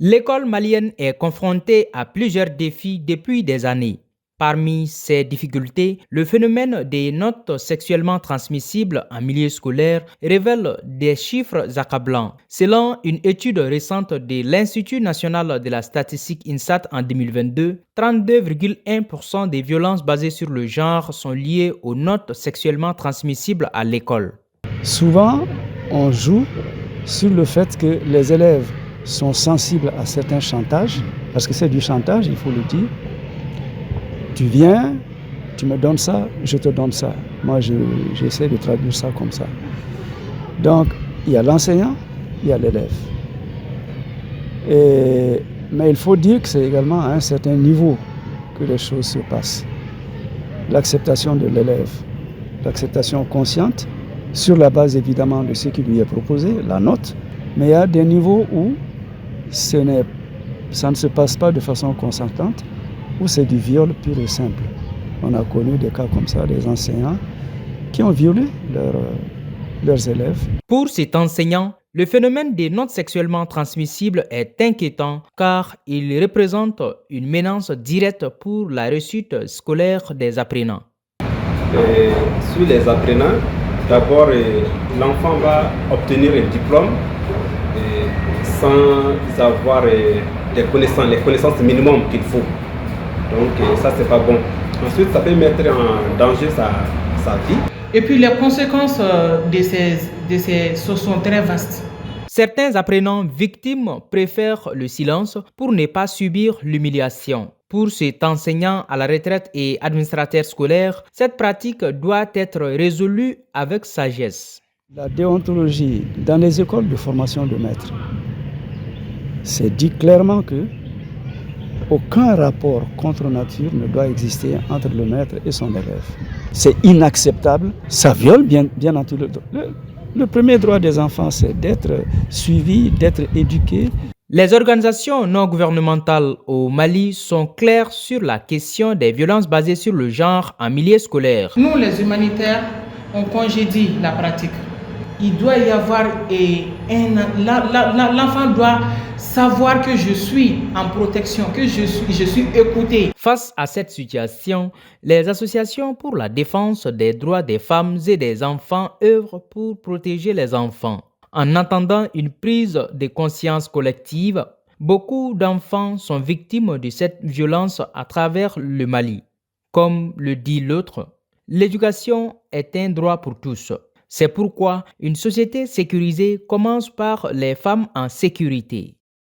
L'école malienne est confrontée à plusieurs défis depuis des années. Parmi ces difficultés, le phénomène des notes sexuellement transmissibles en milieu scolaire révèle des chiffres accablants. Selon une étude récente de l'Institut national de la statistique INSAT en 2022, 32,1% des violences basées sur le genre sont liées aux notes sexuellement transmissibles à l'école. Souvent, on joue sur le fait que les élèves sont sensibles à certains chantages, parce que c'est du chantage, il faut le dire. Tu viens, tu me donnes ça, je te donne ça. Moi, j'essaie de traduire ça comme ça. Donc, il y a l'enseignant, il y a l'élève. Mais il faut dire que c'est également à un certain niveau que les choses se passent. L'acceptation de l'élève, l'acceptation consciente, sur la base évidemment de ce qui lui est proposé, la note, mais il y a des niveaux où ça ne se passe pas de façon consentante, où c'est du viol pur et simple. On a connu des cas comme ça, des enseignants qui ont violé leurs élèves. Pour cet enseignant, le phénomène des notes sexuellement transmissibles est inquiétant car il représente une menace directe pour la réussite scolaire des apprenants. Sur les apprenants, d'abord, l'enfant va obtenir un diplôme sans avoir les connaissances minimum qu'il faut. Donc ça, c'est pas bon. Ensuite, ça peut mettre en danger sa vie. Et puis les conséquences de ces sont très vastes. Certains apprenants victimes préfèrent le silence pour ne pas subir l'humiliation. Pour cet enseignant à la retraite et administrateur scolaire, cette pratique doit être résolue avec sagesse. La déontologie dans les écoles de formation de maîtres, c'est dit clairement que aucun rapport contre nature ne doit exister entre le maître et son élève. C'est inacceptable, ça viole bien entendu. Le premier droit des enfants, c'est d'être suivi, d'être éduqué. Les organisations non gouvernementales au Mali sont claires sur la question des violences basées sur le genre en milieu scolaire. Nous, les humanitaires, on congédie la pratique. Il doit y avoir l'enfant doit savoir que je suis en protection, que je suis écouté. Face à cette situation, les associations pour la défense des droits des femmes et des enfants œuvrent pour protéger les enfants. En attendant une prise de conscience collective, beaucoup d'enfants sont victimes de cette violence à travers le Mali. Comme le dit l'autre, l'éducation est un droit pour tous. C'est pourquoi une société sécurisée commence par les femmes en sécurité.